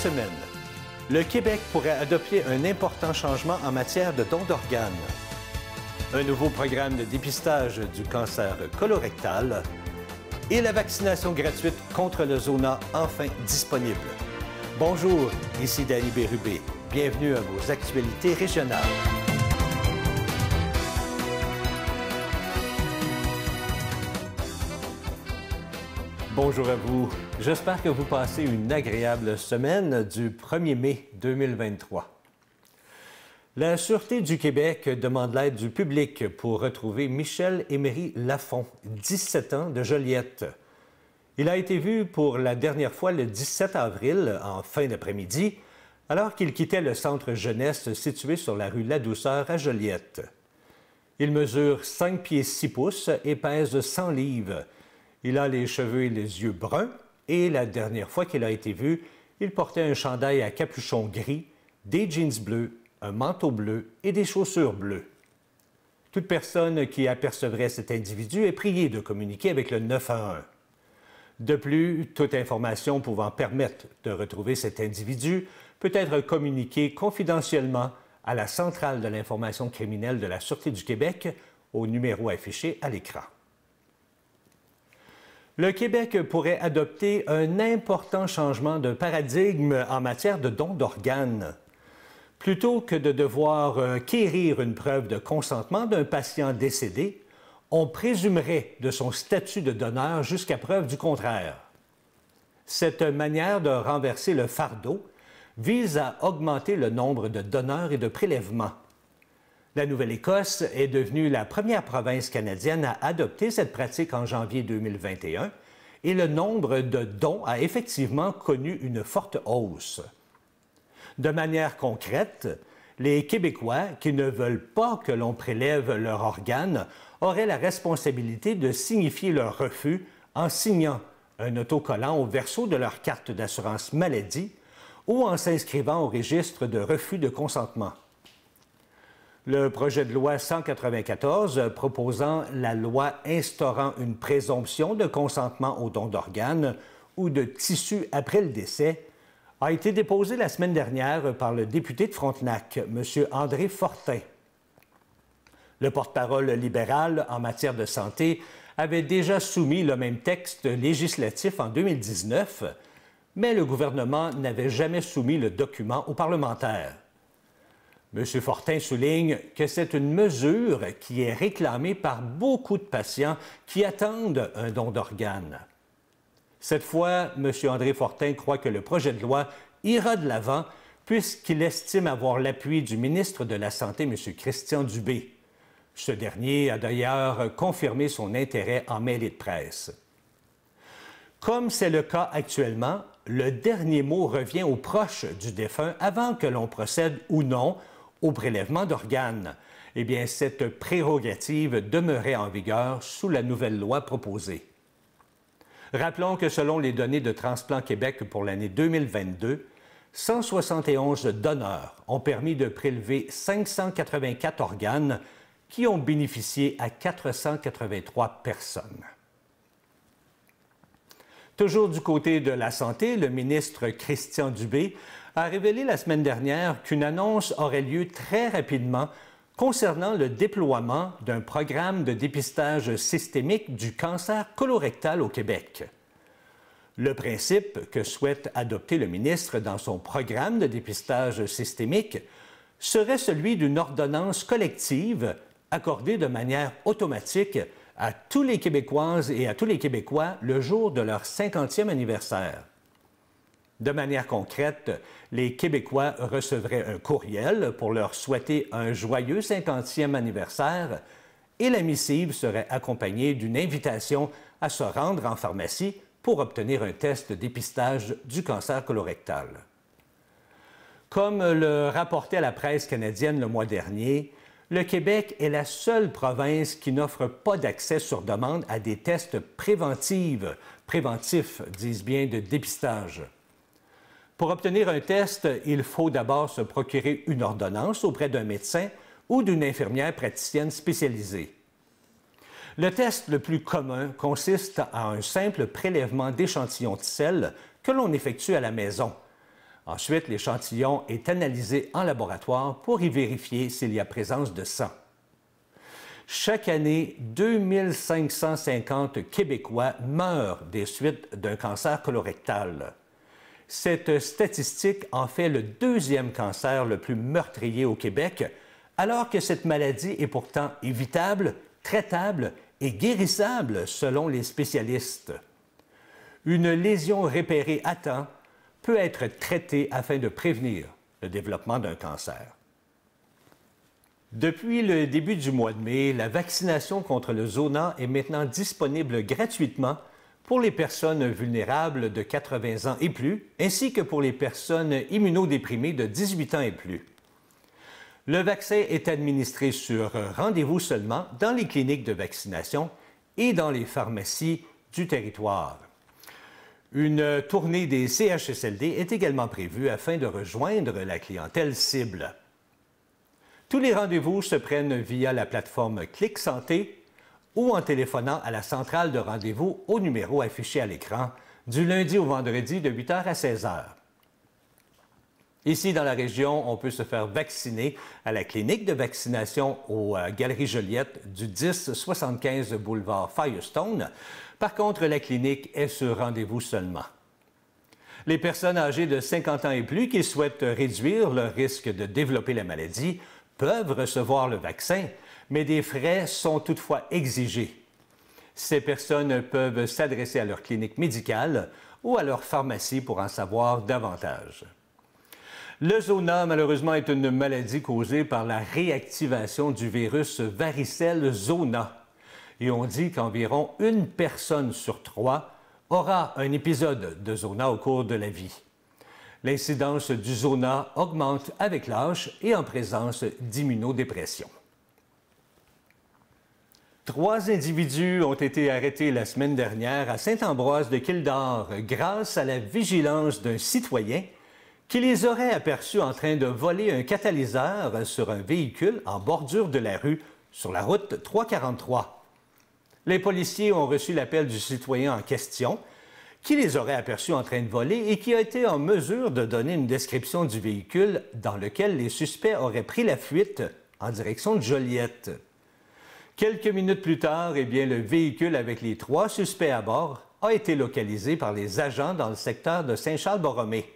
semaine, le Québec pourrait adopter un important changement en matière de dons d'organes. Un nouveau programme de dépistage du cancer colorectal et la vaccination gratuite contre le zona enfin disponible. Bonjour, ici Danny Bérubé. Bienvenue à vos actualités régionales. Bonjour à vous. J'espère que vous passez une agréable semaine du 1er mai 2023. La Sûreté du Québec demande l'aide du public pour retrouver Michel-Émery Lafont, 17 ans, de Joliette. Il a été vu pour la dernière fois le 17 avril, en fin d'après-midi, alors qu'il quittait le centre jeunesse situé sur la rue Ladouceur à Joliette. Il mesure 5 pieds 6 pouces et pèse 100 livres. Il a les cheveux et les yeux bruns et la dernière fois qu'il a été vu, il portait un chandail à capuchon gris, des jeans bleus, un manteau bleu et des chaussures bleues. Toute personne qui apercevrait cet individu est priée de communiquer avec le 911. De plus, toute information pouvant permettre de retrouver cet individu peut être communiquée confidentiellement à la Centrale de l'information criminelle de la Sûreté du Québec au numéro affiché à l'écran. Le Québec pourrait adopter un important changement de paradigme en matière de dons d'organes. Plutôt que de devoir quérir une preuve de consentement d'un patient décédé, on présumerait de son statut de donneur jusqu'à preuve du contraire. Cette manière de renverser le fardeau vise à augmenter le nombre de donneurs et de prélèvements. La Nouvelle-Écosse est devenue la première province canadienne à adopter cette pratique en janvier 2021 et le nombre de dons a effectivement connu une forte hausse. De manière concrète, les Québécois qui ne veulent pas que l'on prélève leur organe auraient la responsabilité de signifier leur refus en signant un autocollant au verso de leur carte d'assurance maladie ou en s'inscrivant au registre de refus de consentement. Le projet de loi 194 proposant la loi instaurant une présomption de consentement au don d'organes ou de tissus après le décès a été déposé la semaine dernière par le député de Frontenac, M. André Fortin. Le porte-parole libéral en matière de santé avait déjà soumis le même texte législatif en 2019, mais le gouvernement n'avait jamais soumis le document aux parlementaires. M. Fortin souligne que c'est une mesure qui est réclamée par beaucoup de patients qui attendent un don d'organes. Cette fois, M. André Fortin croit que le projet de loi ira de l'avant puisqu'il estime avoir l'appui du ministre de la Santé, M. Christian Dubé. Ce dernier a d'ailleurs confirmé son intérêt en mêlée de presse. Comme c'est le cas actuellement, le dernier mot revient aux proches du défunt avant que l'on procède ou non au prélèvement d'organes. Eh bien, cette prérogative demeurait en vigueur sous la nouvelle loi proposée. Rappelons que selon les données de Transplant Québec pour l'année 2022, 171 donneurs ont permis de prélever 584 organes qui ont bénéficié à 483 personnes. Toujours du côté de la santé, le ministre Christian Dubé a révélé la semaine dernière qu'une annonce aurait lieu très rapidement concernant le déploiement d'un programme de dépistage systémique du cancer colorectal au Québec. Le principe que souhaite adopter le ministre dans son programme de dépistage systémique serait celui d'une ordonnance collective accordée de manière automatique à tous les Québécoises et à tous les Québécois le jour de leur 50e anniversaire. De manière concrète, les Québécois recevraient un courriel pour leur souhaiter un joyeux 50e anniversaire et la missive serait accompagnée d'une invitation à se rendre en pharmacie pour obtenir un test de dépistage du cancer colorectal. Comme le rapportait la presse canadienne le mois dernier, le Québec est la seule province qui n'offre pas d'accès sur demande à des tests préventifs, disent bien, de dépistage. Pour obtenir un test, il faut d'abord se procurer une ordonnance auprès d'un médecin ou d'une infirmière praticienne spécialisée. Le test le plus commun consiste en un simple prélèvement d'échantillons de sel que l'on effectue à la maison. Ensuite, l'échantillon est analysé en laboratoire pour y vérifier s'il y a présence de sang. Chaque année, 2550 Québécois meurent des suites d'un cancer colorectal. Cette statistique en fait le deuxième cancer le plus meurtrier au Québec, alors que cette maladie est pourtant évitable, traitable et guérissable selon les spécialistes. Une lésion repérée à temps peut être traitée afin de prévenir le développement d'un cancer. Depuis le début du mois de mai, la vaccination contre le zona est maintenant disponible gratuitement pour les personnes vulnérables de 80 ans et plus, ainsi que pour les personnes immunodéprimées de 18 ans et plus. Le vaccin est administré sur rendez-vous seulement dans les cliniques de vaccination et dans les pharmacies du territoire. Une tournée des CHSLD est également prévue afin de rejoindre la clientèle cible. Tous les rendez-vous se prennent via la plateforme Clic Santé ou en téléphonant à la centrale de rendez-vous au numéro affiché à l'écran du lundi au vendredi de 8h à 16h. Ici, dans la région, on peut se faire vacciner à la clinique de vaccination aux Galeries Joliette du 1075 boulevard Firestone. Par contre, la clinique est sur rendez-vous seulement. Les personnes âgées de 50 ans et plus qui souhaitent réduire leur risque de développer la maladie peuvent recevoir le vaccin, mais des frais sont toutefois exigés. Ces personnes peuvent s'adresser à leur clinique médicale ou à leur pharmacie pour en savoir davantage. Le zona, malheureusement, est une maladie causée par la réactivation du virus varicelle zona. Et on dit qu'environ une personne sur 3 aura un épisode de zona au cours de la vie. L'incidence du zona augmente avec l'âge et en présence d'immunodépression. 3 individus ont été arrêtés la semaine dernière à Saint-Ambroise-de-Kildare grâce à la vigilance d'un citoyen qui les aurait aperçus en train de voler un catalyseur sur un véhicule en bordure de la rue sur la route 343. Les policiers ont reçu l'appel du citoyen en question qui les aurait aperçus en train de voler et qui a été en mesure de donner une description du véhicule dans lequel les suspects auraient pris la fuite en direction de Joliette. Quelques minutes plus tard, le véhicule avec les 3 suspects à bord a été localisé par les agents dans le secteur de Saint-Charles-Borromée.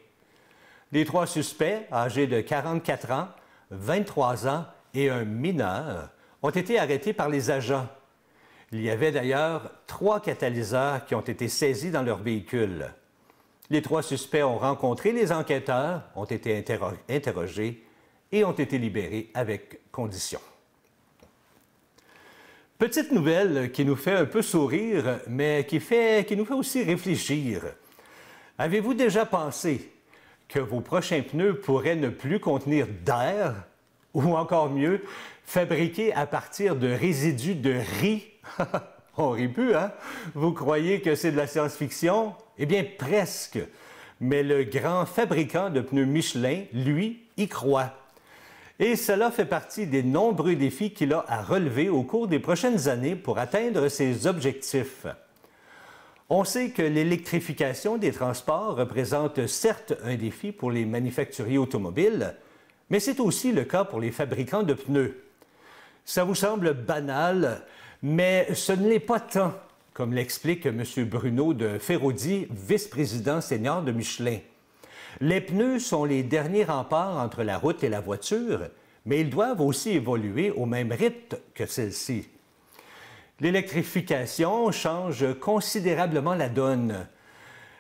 Les 3 suspects, âgés de 44 ans, 23 ans et un mineur, ont été arrêtés par les agents. Il y avait d'ailleurs 3 catalyseurs qui ont été saisis dans leur véhicule. Les 3 suspects ont rencontré les enquêteurs, ont été interrogés et ont été libérés avec condition. Petite nouvelle qui nous fait un peu sourire, mais qui nous fait aussi réfléchir. Avez-vous déjà pensé que vos prochains pneus pourraient ne plus contenir d'air, ou encore mieux, fabriqués à partir de résidus de riz? On rit plus, hein? Vous croyez que c'est de la science-fiction? Eh bien, presque. Mais le grand fabricant de pneus Michelin, lui, y croit. Et cela fait partie des nombreux défis qu'il a à relever au cours des prochaines années pour atteindre ses objectifs. On sait que l'électrification des transports représente certes un défi pour les manufacturiers automobiles, mais c'est aussi le cas pour les fabricants de pneus. Ça vous semble banal, mais ce ne l'est pas tant, comme l'explique M. Bruno de Ferraudy, vice-président senior de Michelin. Les pneus sont les derniers remparts entre la route et la voiture, mais ils doivent aussi évoluer au même rythme que celle-ci. L'électrification change considérablement la donne.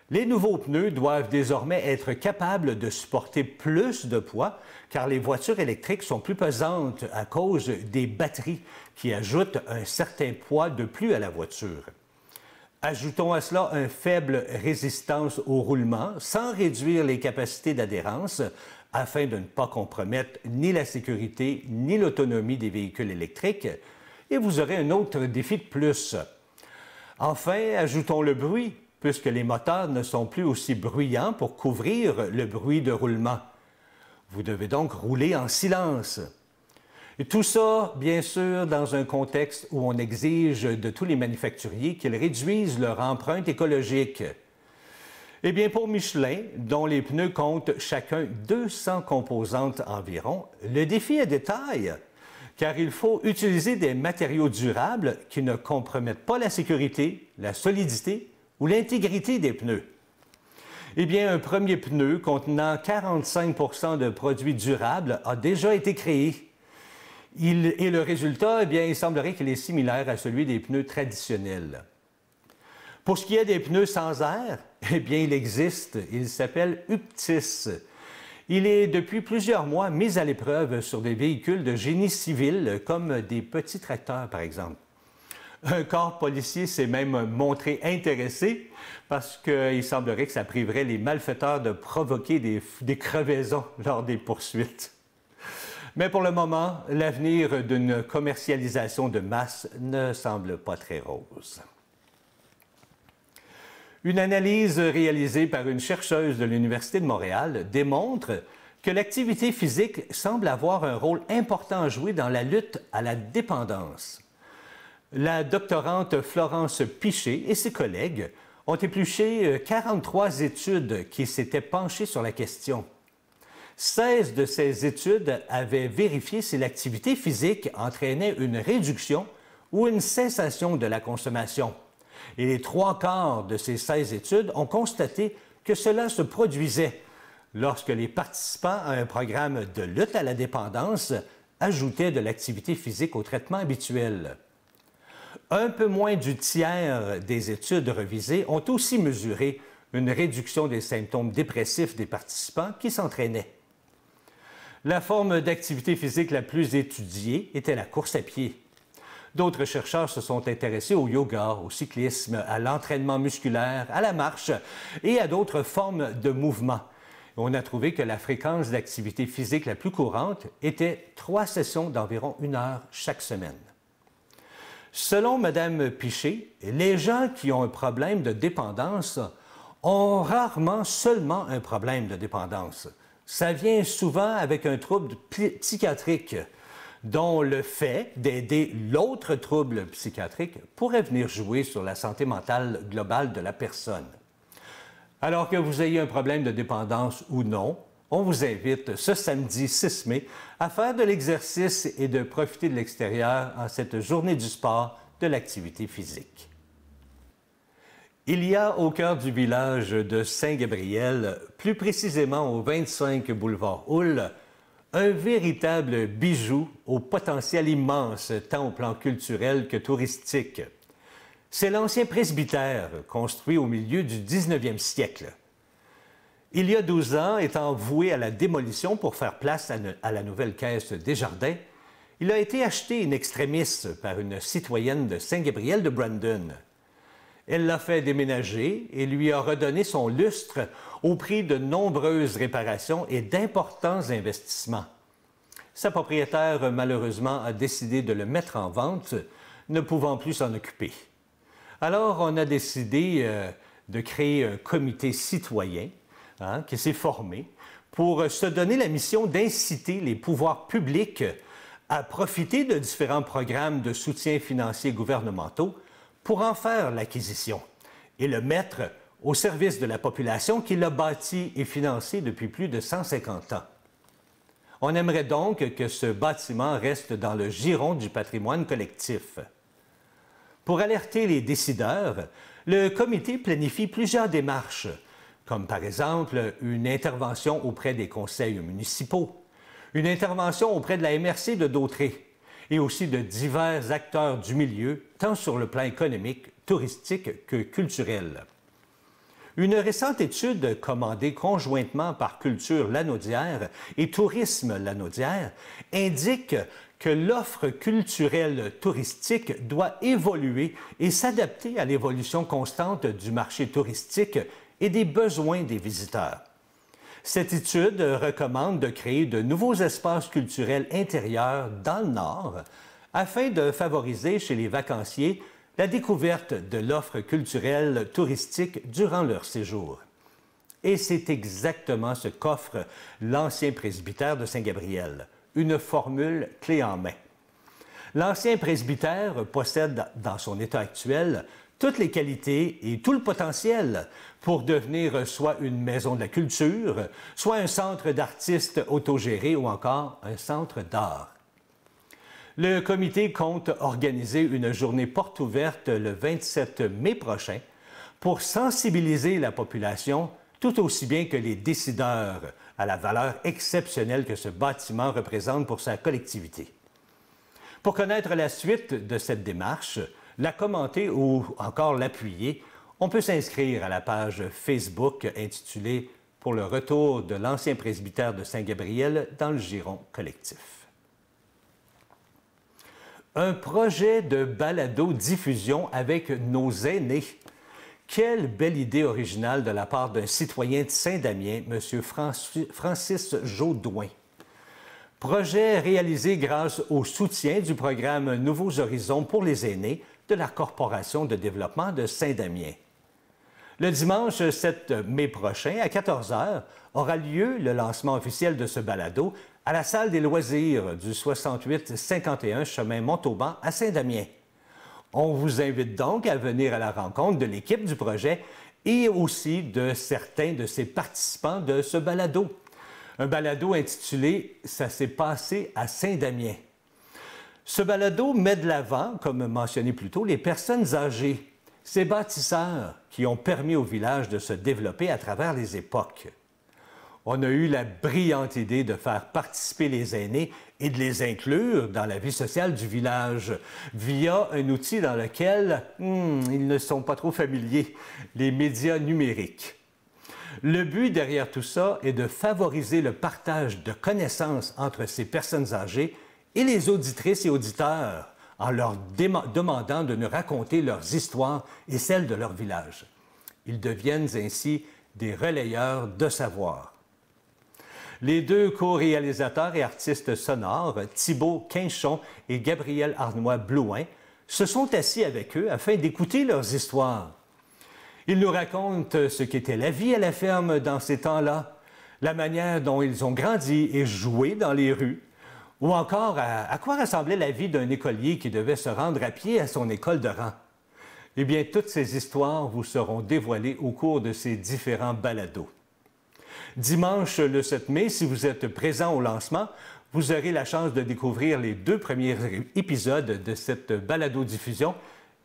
Les nouveaux pneus doivent désormais être capables de supporter plus de poids car les voitures électriques sont plus pesantes à cause des batteries qui ajoutent un certain poids de plus à la voiture. Ajoutons à cela une faible résistance au roulement sans réduire les capacités d'adhérence afin de ne pas compromettre ni la sécurité ni l'autonomie des véhicules électriques et vous aurez un autre défi de plus. Enfin, ajoutons le bruit puisque les moteurs ne sont plus aussi bruyants pour couvrir le bruit de roulement. Vous devez donc rouler en silence. Et tout ça, bien sûr, dans un contexte où on exige de tous les manufacturiers qu'ils réduisent leur empreinte écologique. Eh bien, pour Michelin, dont les pneus comptent chacun 200 composantes environ, le défi est de taille, car il faut utiliser des matériaux durables qui ne compromettent pas la sécurité, la solidité ou l'intégrité des pneus. Eh bien, un premier pneu contenant 45 de produits durables a déjà été créé. Et le résultat, eh bien, il semblerait qu'il est similaire à celui des pneus traditionnels. Pour ce qui est des pneus sans air, eh bien, il existe. Il s'appelle UPTIS. Il est depuis plusieurs mois mis à l'épreuve sur des véhicules de génie civil, comme des petits tracteurs, par exemple. Un corps policier s'est même montré intéressé parce qu'il semblerait que ça priverait les malfaiteurs de provoquer des crevaisons lors des poursuites. Mais pour le moment, l'avenir d'une commercialisation de masse ne semble pas très rose. Une analyse réalisée par une chercheuse de l'Université de Montréal démontre que l'activité physique semble avoir un rôle important à jouer dans la lutte à la dépendance. La doctorante Florence Piché et ses collègues ont épluché 43 études qui s'étaient penchées sur la question. 16 de ces études avaient vérifié si l'activité physique entraînait une réduction ou une cessation de la consommation. Et les 3/4 de ces 16 études ont constaté que cela se produisait lorsque les participants à un programme de lutte à la dépendance ajoutaient de l'activité physique au traitement habituel. Un peu moins du tiers des études revisées ont aussi mesuré une réduction des symptômes dépressifs des participants qui s'entraînaient. La forme d'activité physique la plus étudiée était la course à pied. D'autres chercheurs se sont intéressés au yoga, au cyclisme, à l'entraînement musculaire, à la marche et à d'autres formes de mouvement. On a trouvé que la fréquence d'activité physique la plus courante était 3 sessions d'environ 1 heure chaque semaine. Selon Mme Piché, les gens qui ont un problème de dépendance ont rarement seulement un problème de dépendance. Ça vient souvent avec un trouble psychiatrique, dont le fait d'aider l'autre trouble psychiatrique pourrait venir jouer sur la santé mentale globale de la personne. Alors que vous ayez un problème de dépendance ou non, on vous invite ce samedi 6 mai à faire de l'exercice et de profiter de l'extérieur en cette journée du sport, de l'activité physique. Il y a au cœur du village de Saint-Gabriel, plus précisément au 25 boulevard Houle, un véritable bijou au potentiel immense tant au plan culturel que touristique. C'est l'ancien presbytère, construit au milieu du 19e siècle. Il y a 12 ans, étant voué à la démolition pour faire place à la nouvelle caisse Desjardins, il a été acheté in extremis par une citoyenne de Saint-Gabriel de Brandon. Elle l'a fait déménager et lui a redonné son lustre au prix de nombreuses réparations et d'importants investissements. Sa propriétaire, malheureusement, a décidé de le mettre en vente, ne pouvant plus s'en occuper. Alors, on a décidé de créer un comité citoyen qui s'est formé pour se donner la mission d'inciter les pouvoirs publics à profiter de différents programmes de soutien financier gouvernementaux pour en faire l'acquisition et le mettre au service de la population qui l'a bâti et financé depuis plus de 150 ans. On aimerait donc que ce bâtiment reste dans le giron du patrimoine collectif. Pour alerter les décideurs, le comité planifie plusieurs démarches, comme par exemple une intervention auprès des conseils municipaux, une intervention auprès de la MRC de Dautré et aussi de divers acteurs du milieu, tant sur le plan économique, touristique que culturel. Une récente étude commandée conjointement par Culture Lanaudière et Tourisme Lanaudière indique que l'offre culturelle touristique doit évoluer et s'adapter à l'évolution constante du marché touristique et des besoins des visiteurs. Cette étude recommande de créer de nouveaux espaces culturels intérieurs dans le Nord afin de favoriser chez les vacanciers la découverte de l'offre culturelle touristique durant leur séjour. Et c'est exactement ce qu'offre l'ancien presbytère de Saint-Gabriel, une formule clé en main. L'ancien presbytère possède dans son état actuel toutes les qualités et tout le potentiel pour devenir soit une maison de la culture, soit un centre d'artistes autogéré ou encore un centre d'art. Le comité compte organiser une journée porte ouverte le 27 mai prochain pour sensibiliser la population tout aussi bien que les décideurs à la valeur exceptionnelle que ce bâtiment représente pour sa collectivité. Pour connaître la suite de cette démarche, la commenter ou encore l'appuyer, on peut s'inscrire à la page Facebook intitulée « Pour le retour de l'ancien presbytère de Saint-Gabriel dans le giron collectif ». Un projet de balado-diffusion avec nos aînés. Quelle belle idée originale de la part d'un citoyen de Saint-Damien, M. Francis Jaudoin. Projet réalisé grâce au soutien du programme Nouveaux Horizons pour les aînés de la Corporation de développement de Saint-Damien. Le dimanche 7 mai prochain, à 14 h, aura lieu le lancement officiel de ce balado à la salle des loisirs du 6851 chemin Montauban à Saint-Damien. On vous invite donc à venir à la rencontre de l'équipe du projet et aussi de certains de ses participants de ce balado. Un balado intitulé « Ça s'est passé à Saint-Damien ». Ce balado met de l'avant, comme mentionné plus tôt, les personnes âgées, ces bâtisseurs qui ont permis au village de se développer à travers les époques. On a eu la brillante idée de faire participer les aînés et de les inclure dans la vie sociale du village via un outil dans lequel ils ne sont pas trop familiers, les médias numériques. Le but derrière tout ça est de favoriser le partage de connaissances entre ces personnes âgées et les auditrices et auditeurs en leur demandant de nous raconter leurs histoires et celles de leur village. Ils deviennent ainsi des relayeurs de savoir. Les deux co-réalisateurs et artistes sonores, Thibaut Quinchon et Gabriel Arnois-Blouin, se sont assis avec eux afin d'écouter leurs histoires. Ils nous racontent ce qu'était la vie à la ferme dans ces temps-là, la manière dont ils ont grandi et joué dans les rues, ou encore à quoi ressemblait la vie d'un écolier qui devait se rendre à pied à son école de rang. Eh bien, toutes ces histoires vous seront dévoilées au cours de ces différents balados. Dimanche le 7 mai, si vous êtes présent au lancement, vous aurez la chance de découvrir les 2 premiers épisodes de cette balado-diffusion,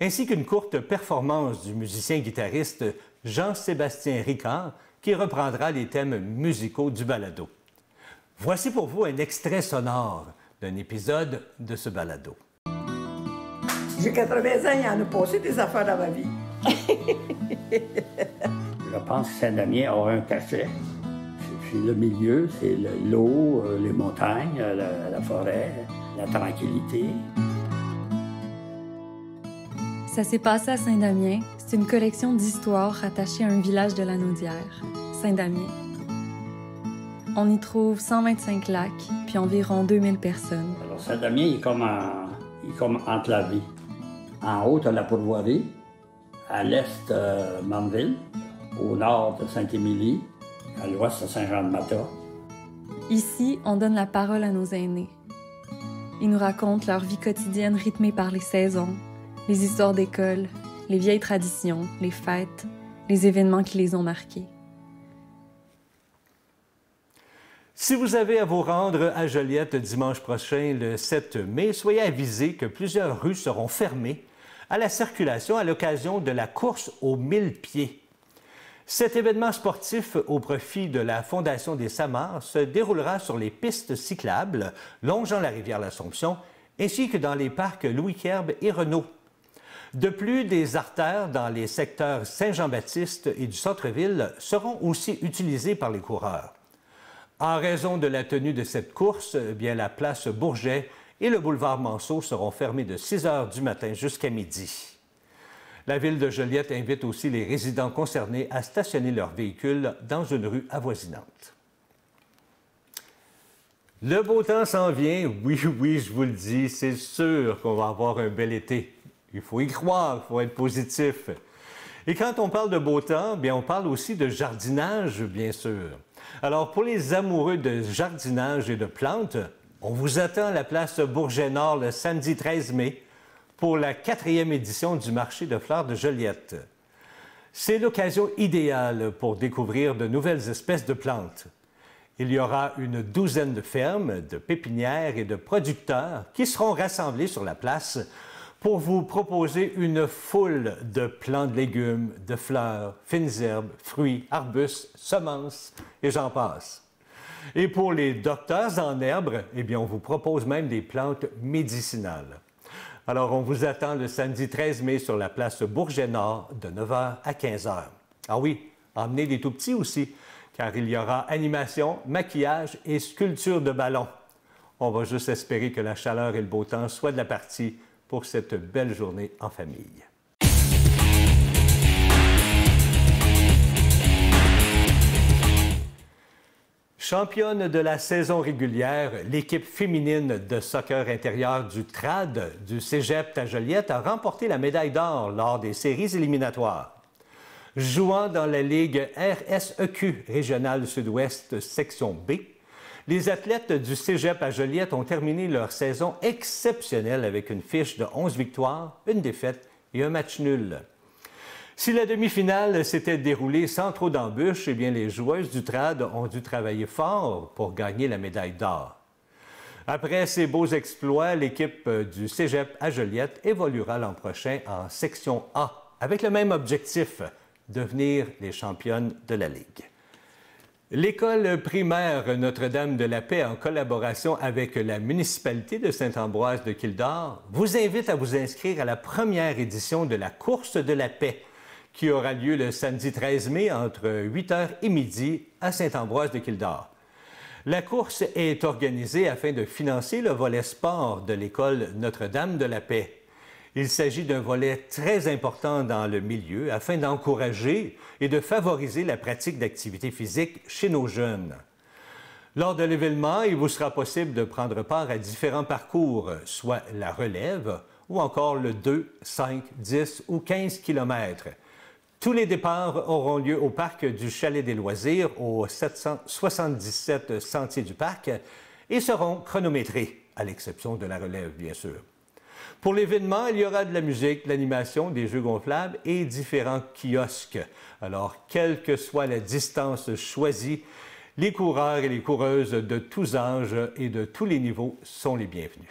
ainsi qu'une courte performance du musicien-guitariste Jean-Sébastien Ricard, qui reprendra les thèmes musicaux du balado. Voici pour vous un extrait sonore d'un épisode de ce balado. J'ai 80 ans, il y en a passé des affaires dans ma vie. Je pense que Saint-Damien a un cachet. C'est le milieu, c'est l'eau, les montagnes, la forêt, la tranquillité. Ça s'est passé à Saint-Damien. C'est une collection d'histoires rattachées à un village de la Naudière, Saint-Damien. On y trouve 125 lacs, puis environ 2000 personnes. Alors Saint-Damien, il est comme enclavé. En haut, tu as la pourvoirie. À l'est, Manville. Au nord de Saint-Émilie. À l'ouest, Saint-Jean-de-Mata. Ici, on donne la parole à nos aînés. Ils nous racontent leur vie quotidienne rythmée par les saisons, les histoires d'école, les vieilles traditions, les fêtes, les événements qui les ont marqués. Si vous avez à vous rendre à Joliette dimanche prochain, le 7 mai, soyez avisés que plusieurs rues seront fermées à la circulation à l'occasion de la course aux 1000 pieds. Cet événement sportif au profit de la Fondation des Samars se déroulera sur les pistes cyclables longeant la rivière l'Assomption, ainsi que dans les parcs Louis-Querbe et Renault. De plus, des artères dans les secteurs Saint-Jean-Baptiste et du centre-ville seront aussi utilisées par les coureurs. En raison de la tenue de cette course, bien, la place Bourget et le boulevard Manceau seront fermés de 6 h du matin jusqu'à midi. La ville de Joliette invite aussi les résidents concernés à stationner leurs véhicules dans une rue avoisinante. Le beau temps s'en vient, oui, je vous le dis, c'est sûr qu'on va avoir un bel été. Il faut y croire, il faut être positif. Et quand on parle de beau temps, bien, on parle aussi de jardinage, bien sûr. Alors, pour les amoureux de jardinage et de plantes, on vous attend à la place Bourget-Nord le samedi 13 mai pour la 4e édition du marché de fleurs de Joliette. C'est l'occasion idéale pour découvrir de nouvelles espèces de plantes. Il y aura une douzaine de fermes, de pépinières et de producteurs qui seront rassemblés sur la place pour vous proposer une foule de plants de légumes, de fleurs, fines herbes, fruits, arbustes, semences et j'en passe. Et pour les docteurs en herbe, eh bien, on vous propose même des plantes médicinales. Alors, on vous attend le samedi 13 mai sur la place Bourget-Nord de 9h à 15h. Ah oui, emmenez les tout-petits aussi, car il y aura animation, maquillage et sculpture de ballons. On va juste espérer que la chaleur et le beau temps soient de la partie pour cette belle journée en famille. Championne de la saison régulière, l'équipe féminine de soccer intérieur du TRAD du Cégep à Joliette a remporté la médaille d'or lors des séries éliminatoires. Jouant dans la Ligue RSEQ Régionale Sud-Ouest Section B, les athlètes du Cégep à Joliette ont terminé leur saison exceptionnelle avec une fiche de 11 victoires, une défaite et un match nul. Si la demi-finale s'était déroulée sans trop d'embûches, eh bien les joueuses du TRAD ont dû travailler fort pour gagner la médaille d'or. Après ces beaux exploits, l'équipe du Cégep à Joliette évoluera l'an prochain en Section A avec le même objectif, devenir les championnes de la Ligue. L'école primaire Notre-Dame-de-la-Paix, en collaboration avec la municipalité de Saint-Ambroise de Kildare, vous invite à vous inscrire à la première édition de la Course de la Paix, qui aura lieu le samedi 13 mai entre 8h et midi à Saint-Ambroise de Kildare. La course est organisée afin de financer le volet sport de l'école Notre-Dame-de-la-Paix. Il s'agit d'un volet très important dans le milieu afin d'encourager et de favoriser la pratique d'activités physiques chez nos jeunes. Lors de l'événement, il vous sera possible de prendre part à différents parcours, soit la relève ou encore le 2, 5, 10 ou 15 km. Tous les départs auront lieu au parc du Chalet des Loisirs, au 777 Sentier du Parc, et seront chronométrés, à l'exception de la relève, bien sûr. Pour l'événement, il y aura de la musique, de l'animation, des jeux gonflables et différents kiosques. Alors, quelle que soit la distance choisie, les coureurs et les coureuses de tous âges et de tous les niveaux sont les bienvenus.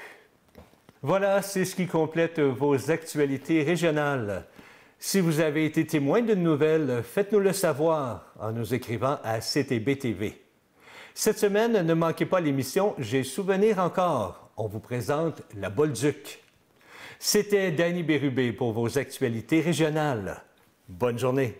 Voilà, c'est ce qui complète vos actualités régionales. Si vous avez été témoin d'une nouvelle, faites-nous le savoir en nous écrivant à CTB-TV. Cette semaine, ne manquez pas l'émission « J'ai souvenir encore ». On vous présente la Bolduc. C'était Danny Bérubé pour vos actualités régionales. Bonne journée.